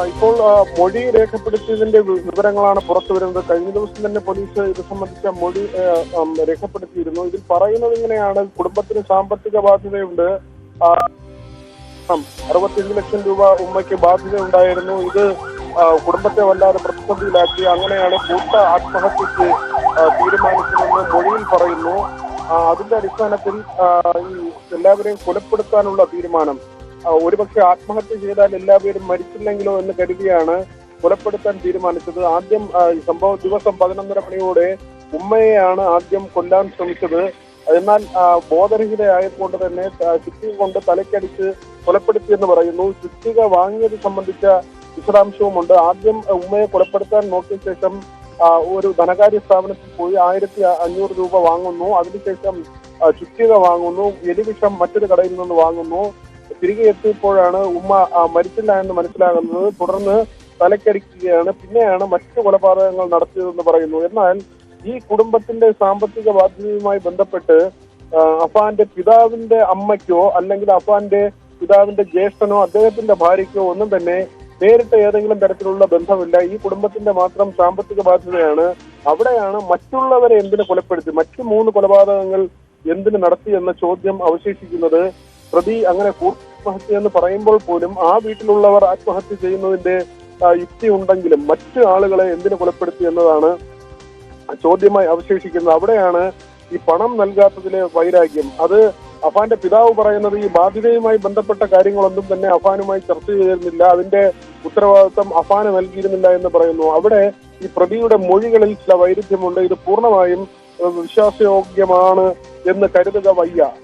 ഇപ്പോൾ മൊഴി രേഖപ്പെടുത്തിയതിന്റെ വിവരങ്ങളാണ് പുറത്തു വരുന്നത്. കഴിഞ്ഞ ദിവസം തന്നെ പോലീസ് ഇത് സംബന്ധിച്ച മൊഴി രേഖപ്പെടുത്തിയിരുന്നു. ഇതിൽ പറയുന്നത് ഇങ്ങനെയാണ്: കുടുംബത്തിന് സാമ്പത്തിക ബാധ്യതയുണ്ട്, 65 ലക്ഷം രൂപ ഉമ്മയ്ക്ക് ബാധ്യത ഉണ്ടായിരുന്നു. ഇത് കുടുംബത്തെ വല്ലാതെ പ്രതിസന്ധിയിലാക്കി. അങ്ങനെയാണ് കൂട്ട ആത്മഹത്യക്ക് തീരുമാനിച്ചതെന്ന് മൊഴിയിൽ പറയുന്നു. അതിന്റെ അടിസ്ഥാനത്തിൽ ഈ എല്ലാവരെയും കൊലപ്പെടുത്താനുള്ള തീരുമാനം, ഒരുപക്ഷെ ആത്മഹത്യ ചെയ്താൽ എല്ലാവരും മരിച്ചില്ലെങ്കിലോ എന്ന് കരുതിയാണ് കൊലപ്പെടുത്താൻ തീരുമാനിച്ചത്. ആദ്യം സംഭവ ദിവസം 11:30 മണിയോടെ ഉമ്മയെയാണ് ആദ്യം കൊല്ലാൻ ശ്രമിച്ചത്. എന്നാൽ ബോധരഹിതയായതുകൊണ്ട് തന്നെ ചുറ്റിക കൊണ്ട് തലക്കടിച്ച് കൊലപ്പെടുത്തിയെന്ന് പറയുന്നു. ചുറ്റിക വാങ്ങിയത് സംബന്ധിച്ച വിശദാംശവുമുണ്ട്. ആദ്യം ഉമ്മയെ കൊലപ്പെടുത്താൻ നോക്കിയ ശേഷം ഒരു ധനകാര്യ സ്ഥാപനത്തിൽ പോയി 1500 രൂപ വാങ്ങുന്നു. അതിനുശേഷം ചുറ്റിക വാങ്ങുന്നു. എലിവിഷം മറ്റൊരു കടയിൽ നിന്ന് വാങ്ങുന്നു. തിരികെ എത്തിയപ്പോഴാണ് ഉമ്മ മരിച്ചില്ല എന്ന് മനസ്സിലാകുന്നത്. തുടർന്ന് തലക്കടിക്കുകയാണ്. പിന്നെയാണ് മറ്റു കൊലപാതകങ്ങൾ നടത്തിയതെന്ന് പറയുന്നു. എന്നാൽ ഈ കുടുംബത്തിന്റെ സാമ്പത്തിക ബാധ്യതയുമായി ബന്ധപ്പെട്ട് അഫാന്റെ പിതാവിന്റെ അമ്മയ്ക്കോ അല്ലെങ്കിൽ അഫാന്റെ പിതാവിന്റെ ജ്യേഷ്ഠനോ അദ്ദേഹത്തിന്റെ ഭാര്യയ്ക്കോ ഒന്നും തന്നെ നേരിട്ട് ഏതെങ്കിലും തരത്തിലുള്ള ബന്ധമില്ല. ഈ കുടുംബത്തിന്റെ മാത്രം സാമ്പത്തിക ബാധ്യതയാണ്. അവിടെയാണ് മറ്റുള്ളവരെ എന്തിനു കൊലപ്പെടുത്തി, മറ്റു 3 കൊലപാതകങ്ങൾ എന്തിനു നടത്തി എന്ന ചോദ്യം അവശേഷിക്കുന്നത്. പ്രതി അങ്ങനെ ആത്മഹത്യ എന്ന് പറയുമ്പോൾ പോലും ആ വീട്ടിലുള്ളവർ ആത്മഹത്യ ചെയ്യുന്നതിന്റെ യുക്തി ഉണ്ടെങ്കിലും മറ്റു ആളുകളെ എന്തിനു കൊലപ്പെടുത്തി എന്നതാണ് ചോദ്യമായി അവശേഷിക്കുന്നത്. അവിടെയാണ് ഈ പണം നൽകാത്തതിലെ വൈരാഗ്യം. അത് അഫാന്റെ പിതാവ് പറയുന്നത് ഈ ബാധ്യതയുമായി ബന്ധപ്പെട്ട കാര്യങ്ങളൊന്നും തന്നെ അഫാനുമായി ചർച്ച ചെയ്തിരുന്നില്ല, അതിന്റെ ഉത്തരവാദിത്വം അഫാന് നൽകിയിരുന്നില്ല എന്ന് പറയുന്നു. അവിടെ ഈ പ്രതിയുടെ മൊഴികളിൽ ചില വൈരുദ്ധ്യമുണ്ട്. ഇത് പൂർണ്ണമായും വിശ്വാസയോഗ്യമാണ് എന്ന് കരുതുക വയ്യ.